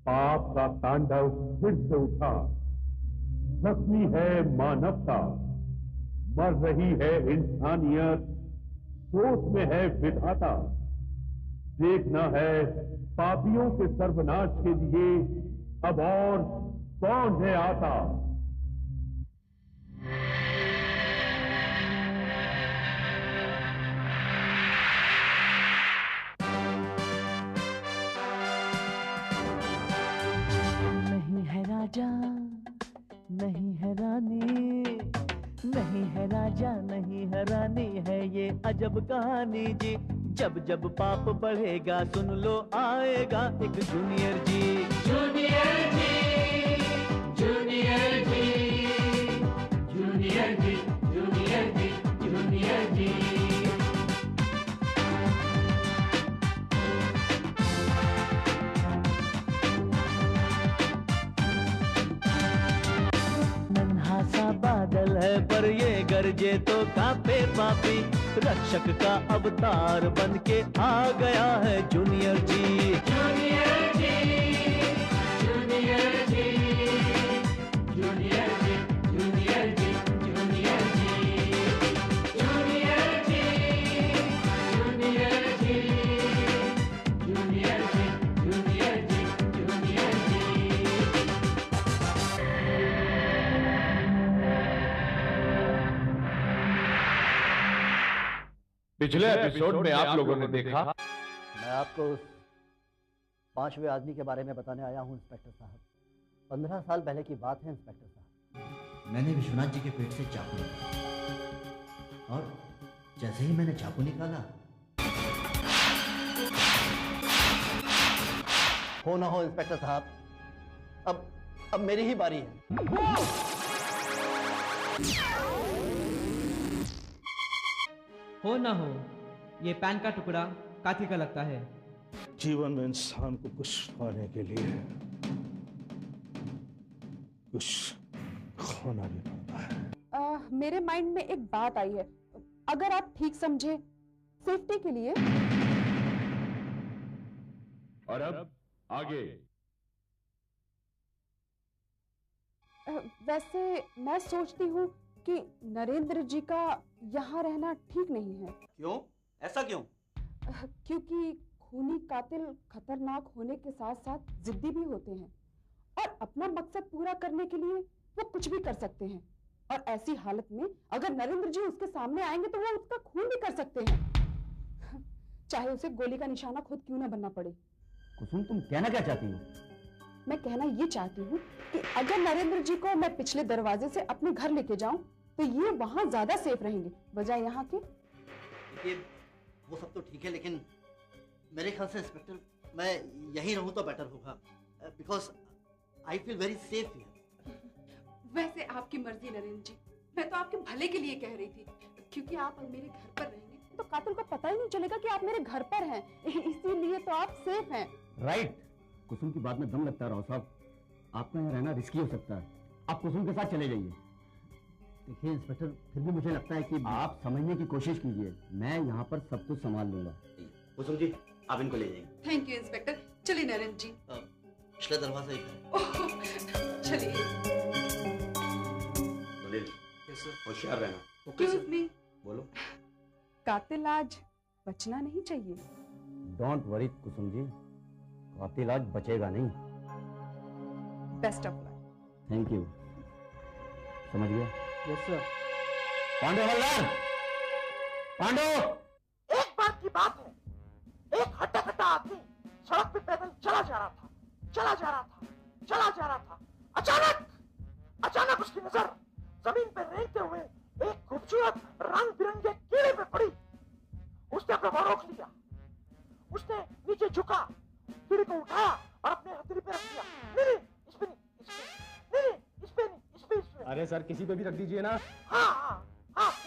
पाप का तांडव फिर से उठा। जख्मी है मानवता, मर रही है इंसानियत, सोच में है विधाता। देखना है पापियों के सर्वनाश के लिए अब और कौन है आता। नहीं है राजा, नहीं है रानी, नहीं है राजा, नहीं है रानी, है ये अजब कहानी जी। जब जब पाप बढ़ेगा सुन लो आएगा एक जूनियर जी। जूनियर जी, जूनियर जी, जूनियर जी, जूनियर जी, जूनियर जी। नन्हा सा बादल है पर ये गरजे तो कांपे पापी। रक्षक का अवतार बन के आ गया है जूनियर जी। जूनियर जी, जूनियर जी, जूनियर जी, जूनियर जी, जूनियर जी, जूनियर जी, जूनियर जी, जूनियर जी, जूनियर जी, जूनियर जी। पिछले एपिसोड में आप लोगों ने देखा। मैं आपको उस 5वें आदमी के बारे में बताने आया हूं इंस्पेक्टर साहब। 15 साल पहले की बात है इंस्पेक्टर साहब। मैंने विश्वनाथ जी के पेट से चाकू निकाला और जैसे ही मैंने चाकू निकाला, हो ना हो इंस्पेक्टर साहब, अब मेरी ही बारी है। हो ना हो, ये पैन का टुकड़ा काथी का लगता है। जीवन में इंसान को कुछ पाने के लिए कुछ खोना भी पड़ता है। मेरे माइंड में एक बात आई है, अगर आप ठीक समझे, सेफ्टी के लिए। और अब आगे। वैसे मैं सोचती हूँ कि नरेंद्र जी का यहाँ रहना ठीक नहीं है। क्यों? ऐसा क्यों? क्योंकि खूनी कातिल खतरनाक होने के साथ साथ जिद्दी भी होते हैं और अपना मकसद पूरा करने के लिए वो कुछ भी कर सकते हैं। और ऐसी हालत में अगर नरेंद्र जी उसके सामने आएंगे तो वो उसका खून भी कर सकते हैं, चाहे उसे गोली का निशाना खुद क्यों ना बनना पड़े। कुसुम, तुम कहना क्या चाहती हो? मैं कहना ये चाहती हूँ कि अगर नरेंद्र जी को मैं पिछले दरवाजे से अपने घर लेके जाऊं तो ये वहां ज्यादा सेफ रहेंगे बजाय यहाँ के। देखिए, वो सब तो ठीक है, लेकिन मेरे ख्याल से इंस्पेक्टर मैं यहीं रहूं तो बेटर होगा, because I feel very safe here. वैसे आपकी मर्जी नरेंद्र जी, मैं तो आपके भले के लिए कह रही थी, क्योंकि आप मेरे घर पर रहेंगे तो कातिल को पता ही नहीं चलेगा कि आप मेरे घर पर हैं, इसीलिए तो आप सेफ हैं। राइट। कुसुम की बात में दम लगता है राव साहब, आपका यहाँ रहना रिस्की हो सकता है, आप कुसुम के साथ चले जाइए। देखिए इंस्पेक्टर, फिर भी मुझे लगता है कि आप समझने की कोशिश कीजिए, मैं यहाँ पर सब कुछ संभाल लूंगा। कुसुम जी, आप इनको ले जाइए। Thank you inspector. चलिए नरेंद्र जी। पिछले दरवाजा ही है। चलिए। होशियार रहना। Excuse me. बोलो। कातिल आज बचना नहीं चाहिए। डोंट वरी कुसुम जी, कातिल आज बचेगा नहीं। Best of luck. Thank you. समझ गया? Yes sir. पांडु हवलदार, पांडु। एक बार की बात है, एक हट्टा कट्टा आदमी सड़क पे पैदल चला जा रहा था, चला जा रहा था, चला जा रहा था। अचानक उसकी नजर जमीन पर रेंगते हुए एक खूबसूरत रंग बिरंगे कीड़े पे पड़ी। उसने अपना पाँव रोक लिया, उसने नीचे झुका, कीड़े को उठाया और अपने हथेली पे रख दिया। नहीं, इस पे नहीं, नहीं, इस पे नहीं, इस पे। अरे सर, किसी पे भी रख दीजिए ना। हाँ,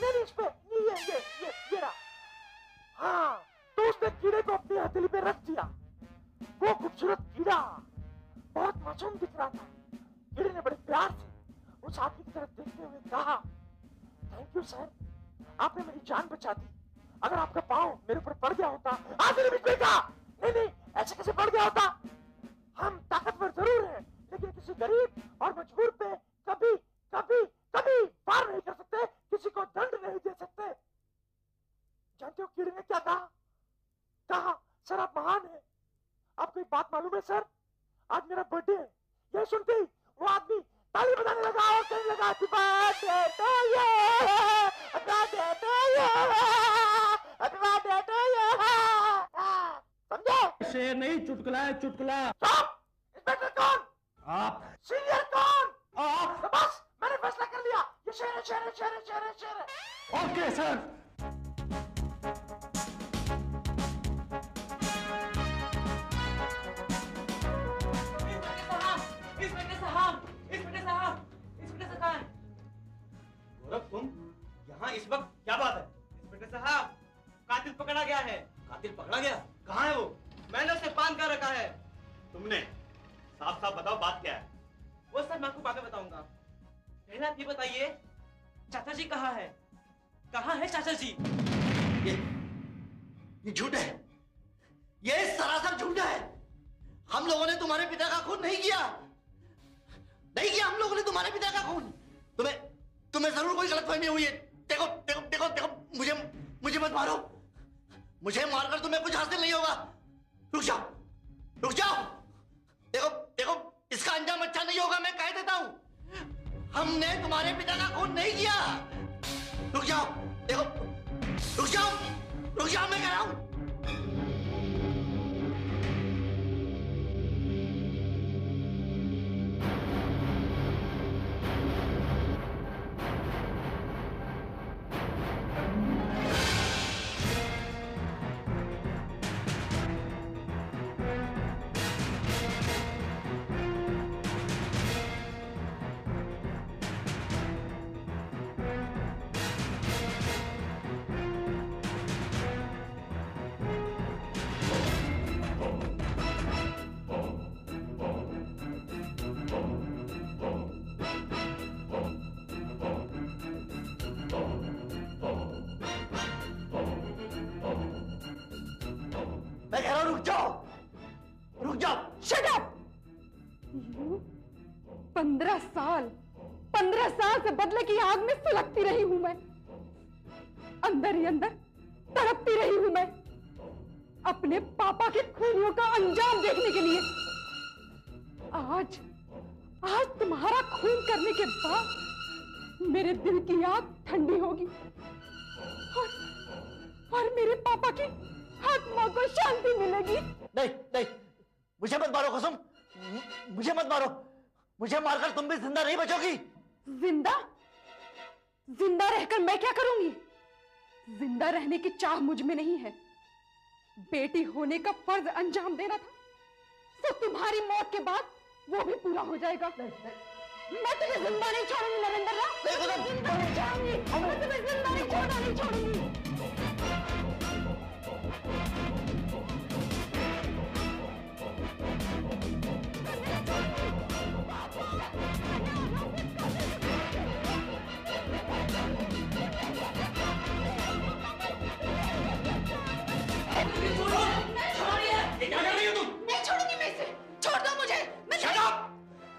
नहीं, इस पे, ये रहा। हाँ, तो उसने कीड़े को अपनी हथेली पे रख दिया। वो खूबसूरत कीड़ा बहुत मासूम दिख रहा था। कीड़े ने बड़े प्यार से उस आदमी की तरफ देखते हुए कहा, थैंक यू सर, आपने मेरी जान बचा दी। अगर आपका पाँव मेरे ऊपर पड़ गया होता, आदमी ने भी कहा, नहीं, ऐसे कैसे पड़ गया होता? हम ताकतवर जरूर हैं, लेकिन किसी गरीब और मजबूर पे कभी कभी कभी वार नहीं कर सकते, किसी को दंड नहीं दे सकते। जानते हो कीड़े ने क्या कहा? कहा सर आप महान हैं। आपको एक बात मालूम है सर, आज मेरा बर्थडे है। ये सुनते ही वो आदमी ताली बजाने लगा और कहने लगा happy birthday to you, happy birthday to you, happy birthday to you. समझे? शेर नहीं चुटकुला है, चुटकुला। स्टॉप! इंस्पेक्टर कौन? आप। सीनियर कौन? आप। तो बस मैंने फैसला कर लिया, ये शेर है, शेर है, शेर है, शेर है, शेर है। Okay sir. गौरव तुम यहाँ इस वक्त क्या बात है? इंस्पेक्टर साहब, कातिल पकड़ा गया है। कातिल पकड़ा गया? कहाँ है वो? मैंने उसे बांध कर रखा है। तुमने? साफ साफ बताओ बात क्या है? वो सर मैं आपको बाद में बताऊंगा। पहले आप ये बताइए, चाचा जी कहाँ है? कहाँ है चाचा जी? ये झूठ है, ये सरासर झूठ है। हम लोगों ने तुम्हारे पिता का खून नहीं किया, नहीं किया हम लोगों ने तुम्हारे पिता का खून। तुम्हें जरूर कोई गलतफहमी हुई है। देखो देखो देखो देखो, मुझे मत मारो, मुझे मारकर तुम्हें कुछ हासिल नहीं होगा। रुक जाओ, रुक जाओ। देखो देखो, इसका अंजाम अच्छा नहीं होगा, मैं कह देता हूं। हमने तुम्हारे पिता का खून नहीं किया। रुक जाओ, देखो, रुक जाओ, रुक जाओ, मैं कह रहा हूं। मैं कह रहा हूं रुक जाओ, रुक जाओ। Shut up! 15 साल से बदले की आग में सुलगती रही हूं मैं, अंदर ही अंदर तड़पती रही हूं मैं, अपने पापा के खूनियों का अंजाम देखने के लिए। आज तुम्हारा खून करने के बाद मेरे दिल की आग ठंडी होगी और मेरे पापा की आत्मा को शांति मिलेगी। नहीं नहीं, मुझे मत मारो कसम, मुझे मत मारो। मुझे मारकर तुम भी जिंदा नहीं बचोगी। जिंदा रहकर मैं क्या करूंगी? जिंदा रहने की चाह मुझ में नहीं है, बेटी होने का फर्ज अंजाम देना था, तो तुम्हारी मौत के बाद वो भी पूरा हो जाएगा। मैं तुम्हें जिंदा नहीं छोड़ूंगी नरेंद्र राव, जिंदा नहीं छोड़ूंगी, मैं तुम्हें जिंदा नहीं छोड़ूंगी।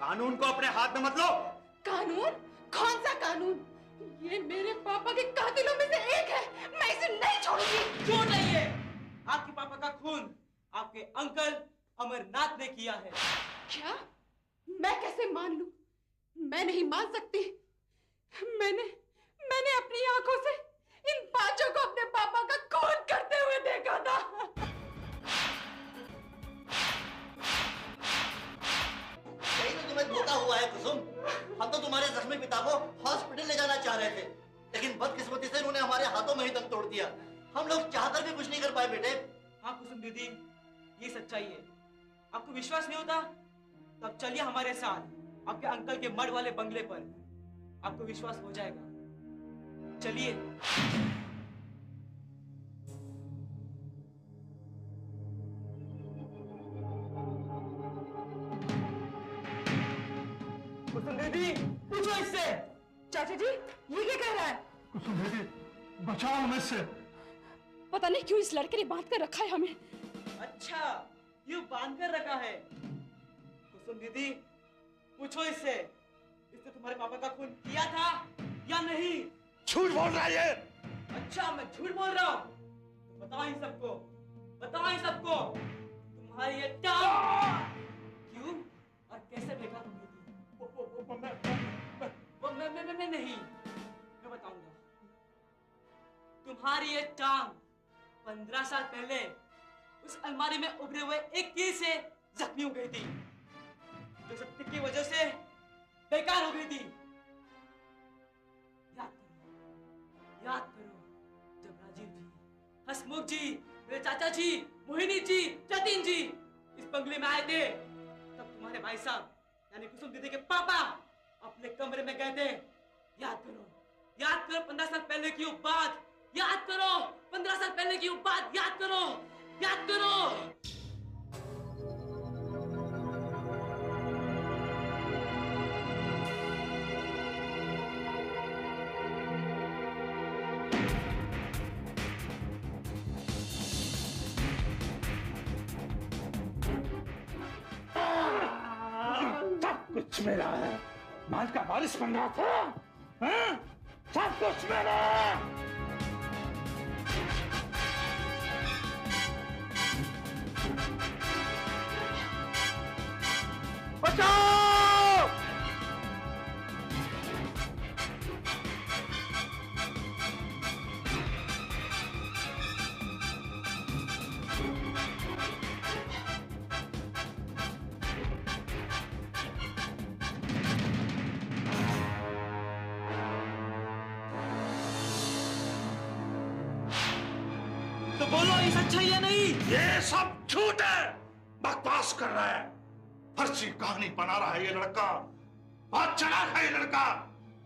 कानून को अपने हाथ में मत लो। कानून? कौन सा कानून? ये मेरे पापा के कातिलों में से एक है, मैं इसे नहीं छोड़ूंगी। झूठ नहीं है, आपके पापा का खून आपके अंकल अमरनाथ ने किया है। क्या? मैं कैसे मान लूं? मैं नहीं मान सकती। मैंने अपनी आंखों से इन पांचों को अपने पापा का खून करते हुए देखा था। तुम्हें धोखा हुआ है कुसुम। हम तो तुम्हारे जख्मी पिता को हॉस्पिटल ले जाना चाह रहे थे, लेकिन बदकिस्मती से उन्होंने हमारे हाथों में ही दम तोड़ दिया। हम लोग चाहकर भी कुछ नहीं कर पाए बेटे। हाँ कुसुम दीदी, ये सच्चाई है। आपको विश्वास नहीं होता? तब चलिए हमारे साथ आपके अंकल के मड वाले बंगले पर, आपको विश्वास हो जाएगा। चलिए। कुसुम दीदी, पूछो इससे। चाचा जी, ये क्या कह रहा है? कुसुम दीदी, बचाओ हमें से। पता नहीं क्यों इस लड़के ने बांध कर रखा है हमें। अच्छा, यूं बांध कर रखा है। कुसुम दीदी, पूछो इससे, इसने तुम्हारे पापा का खून किया था या नहीं? झूठ बोल रहा है ये। अच्छा, मैं झूठ बोल रहा हूँ? तो बताओ इन सबको, बताओ इन सबको, तुम्हारी ये टांग क्यों और कैसे बेकार हो गई थी? मैं नहीं, मैं बताऊंगा। तुम्हारी ये टांग 15 साल पहले उस अलमारी में उभरे हुए एक कील से जख्मी हो गई थी, जो सत्य की वजह से बेकार हो गई थी। याद करो, जब राजीव जी, हसमुख जी, मेरे चाचा जी, मोहिनी जी, जतिन जी इस बंगले में आए थे, तब तुम्हारे भाई साहब यानी कुसुम दीदी के पापा अपने कमरे में गए थे। याद करो 15 साल पहले की वो बात, याद करो 15 साल पहले की वो बात, याद करो, याद करो। कुछ मेरा है, माल का वारिस बन रहा था, हाँ? सब कुछ मेरा। बचाओ! तो बोलो, ये सच्चा है या नहीं? ये सब झूठ है, बकवास कर रहा है, फर्जी कहानी बना रहा है ये लड़का, बहुत चालाक है ये लड़का।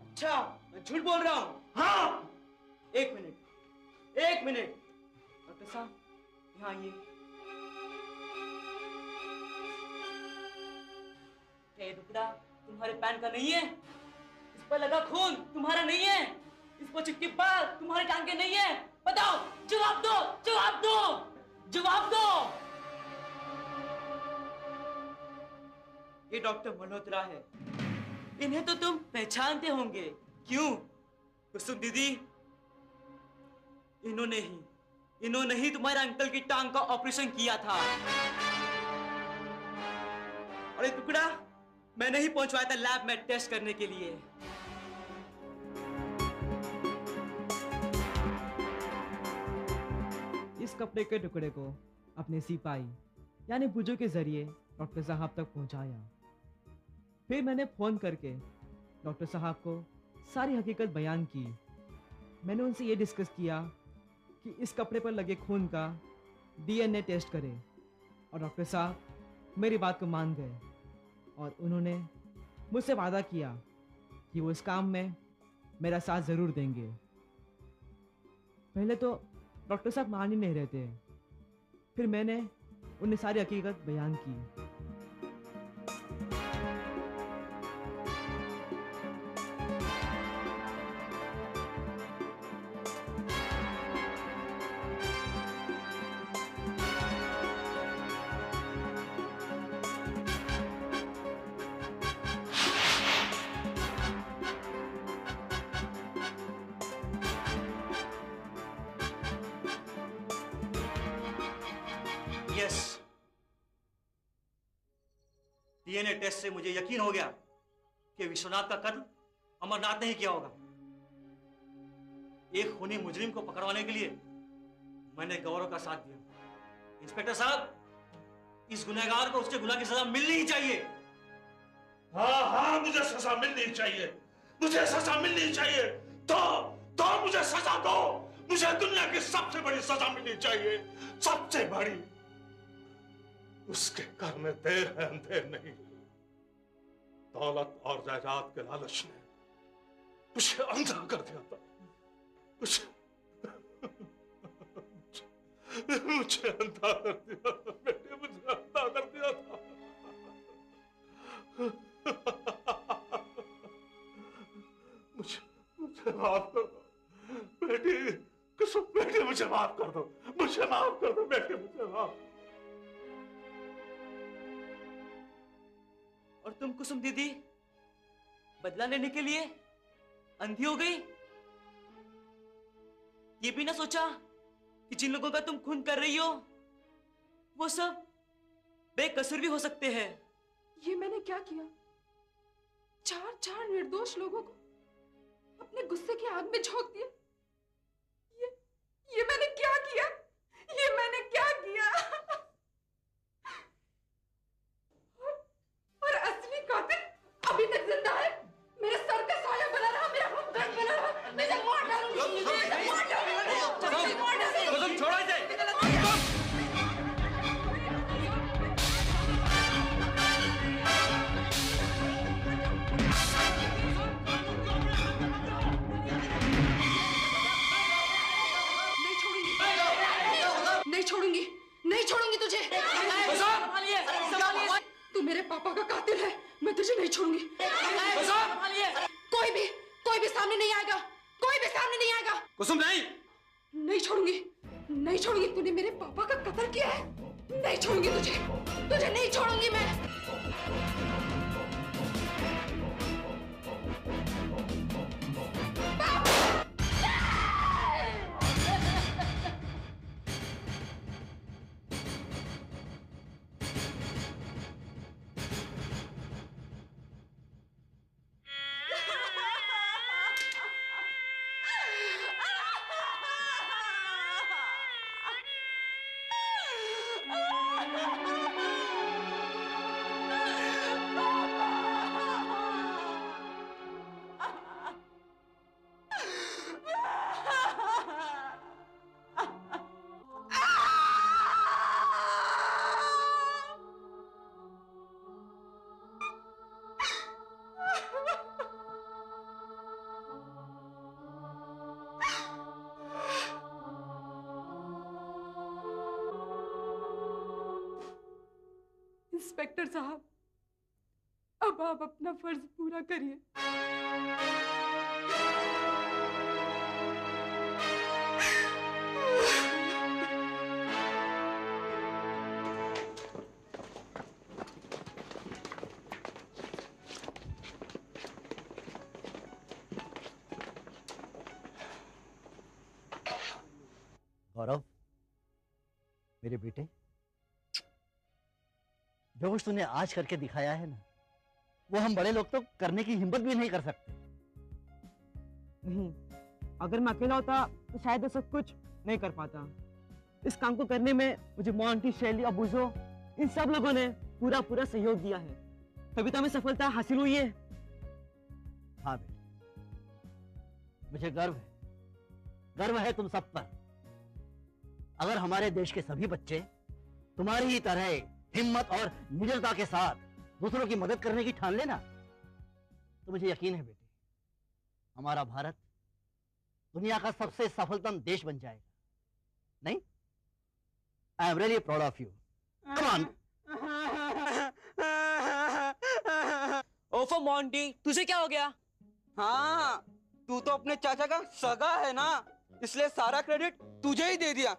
अच्छा, मैं झूठ बोल रहा हूँ? हाँ। एक मिनट डॉक्टर साहब, यहाँ आइए। क्या ये टुकड़ा तुम्हारे पैंट का नहीं है? इस पर लगा खून तुम्हारा नहीं है? इस पर चिपकी बाल तुम्हारे टांग के नहीं है? बताओ, जवाब दो, जवाब दो, जवाब दो। ये डॉक्टर मल्होत्रा है, इन्हें तो तुम पहचानते होंगे, क्यों? कुसुम दीदी, इन्होंने ही तुम्हारे अंकल की टांग का ऑपरेशन किया था। और ये टुकड़ा मैंने ही पहुंचवाया था लैब में टेस्ट करने के लिए। इस कपड़े के टुकड़े को अपने सिपाही यानी बुजो के जरिए डॉक्टर साहब तक पहुंचाया। फिर मैंने फोन करके डॉक्टर साहब को सारी हकीकत बयान की। मैंने उनसे ये डिस्कस किया कि इस कपड़े पर लगे खून का DNA टेस्ट करें, और डॉक्टर साहब मेरी बात को मान गए और उन्होंने मुझसे वादा किया कि वो इस काम में मेरा साथ ज़रूर देंगे। पहले तो डॉक्टर साहब मान ही नहीं रहे थे, फिर मैंने उन्हें सारी हकीकत बयान की। यस, DNA टेस्ट से मुझे यकीन हो गया कि विश्वनाथ का कत्ल अमरनाथ ने ही किया होगा। एक खूनी मुजरिम को पकड़वाने के लिए मैंने गौरव का साथ दिया। इंस्पेक्टर साहब, इस गुनहगार को उसके गुनाह की सजा मिलनी ही चाहिए। हाँ, मुझे सजा मिलनी चाहिए, मुझे सजा मिलनी चाहिए। तो मुझे सजा दो, मुझे दुनिया की सबसे बड़ी सजा मिलनी चाहिए, सबसे बड़ी। उसके घर में देर है अंधेर नहीं। दौलत और जायदाद के लालच ने मुझे अंधा कर दिया था, मुझे अंधा कर दिया था बेटे, मुझे अंधा कर दिया था। मुझे माफ कर दो बेटी, कुसुम बेटी, मुझे माफ कर दो, मुझे माफ कर दो बेटे, मुझे माफ। और तुम कुसुम दीदी बदला लेने के लिए अंधी हो गई? ये भी ना सोचा कि जिन लोगों का तुम खून कर रही हो वो सब बेकसूर भी हो सकते हैं। ये मैंने क्या किया? चार निर्दोष लोगों को अपने गुस्से की आग में झोंक दिया। ये मैंने क्या किया? ये मैंने क्या किया? और असली कातिल अभी तक जिंदा है, मेरे सर का साया बना रहा, मेरा हमदर्द बना रहा। मैं इसे मार डालूंगी, मार डालूंगी। कुसुम छोड़ो इसे। नहीं छोड़ूंगी तुझे। तू मेरे पापा का कातिल है, मैं तुझे नहीं छोड़ूंगी। कोई भी सामने नहीं आएगा, कोई भी सामने नहीं आएगा। कुसुम नहीं। नहीं छोड़ूंगी, नहीं छोड़ूंगी। तूने मेरे पापा का कत्ल किया है, नहीं छोड़ूंगी तुझे नहीं छोड़ूंगी मैं। इंस्पेक्टर साहब, अब आप अपना फर्ज पूरा करिए। गौरव, मेरे बेटे, जो कुछ तूने आज करके दिखाया है ना, वो हम बड़े लोग तो करने की हिम्मत भी नहीं कर सकते। नहीं, अगर मैं अकेला होता तो शायद ये सब कुछ नहीं कर पाता। इस काम को करने में मुझे मोंटी, शैली, अबूजो, इन सब लोगों ने पूरा सहयोग दिया है, तभी तो हमें सफलता हासिल हुई है। हाँ बेटे, मुझे गर्व है तुम सब पर। अगर हमारे देश के सभी बच्चे तुम्हारी ही तरह हिम्मत और निडरता के साथ दूसरों की मदद करने की ठान लेना, तो मुझे यकीन है बेटे, हमारा भारत दुनिया का सबसे सफलतम देश बन जाएगा। नहीं? I am really proud of you. Come on. ओफो मोंटी, तुझे क्या हो गया? हाँ, तू तो अपने चाचा का सगा है ना, इसलिए सारा क्रेडिट तुझे ही दे दिया।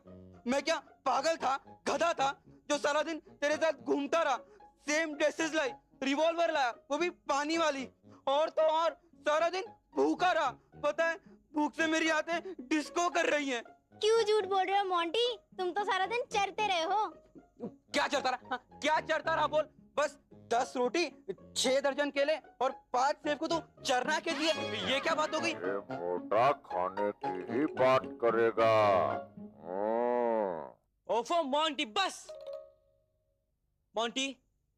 मैं क्या पागल था, गधा था, जो सारा दिन तेरे साथ घूमता रहा, सेम ड्रेसेस लाई, रिवॉल्वर लाया, वो भी पानी वाली, और तो और सारा दिन भूखा रहा। पता है, भूख से मेरी आंखें डिस्को कर रही हैं। क्यों झूठ बोल रहे हो मोंटी? तुम तो सारा दिन चरते रहे हो। क्या चरता रहा? क्या चरता रहा बोल? बस 10 रोटी, 6 दर्जन केले और 5 सेब को तू चरना के दिए, ये क्या बात हो गई? ये मोटा खाने की ही बात करेगा। ओफो मोंटी, बस। मोंटी,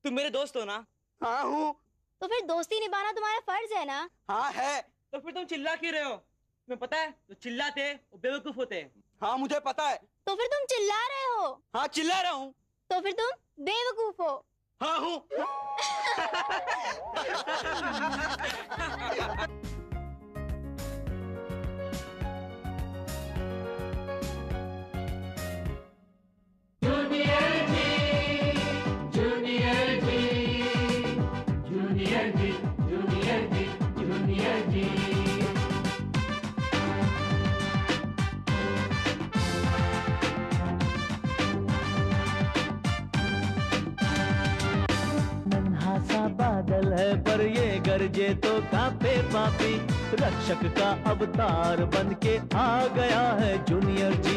तुम मेरे दोस्त हो ना? हाँ हूँ। तो फिर दोस्ती निभाना तुम्हारा फर्ज है ना? हाँ है। तो फिर तुम चिल्ला क्यों रहे हो? तुम्हें पता है जो चिल्लाते वो बेवकूफ होते हैं। हाँ मुझे पता है। तो फिर तुम चिल्ला रहे हो? हाँ चिल्ला रहा हूँ। तो फिर तुम बेवकूफ हो। हाँ हूँ। नन्हा सा बादल पर ये गरजे तो कांपे पापी। रक्षक का अवतार बन के आ गया है जूनियर जी।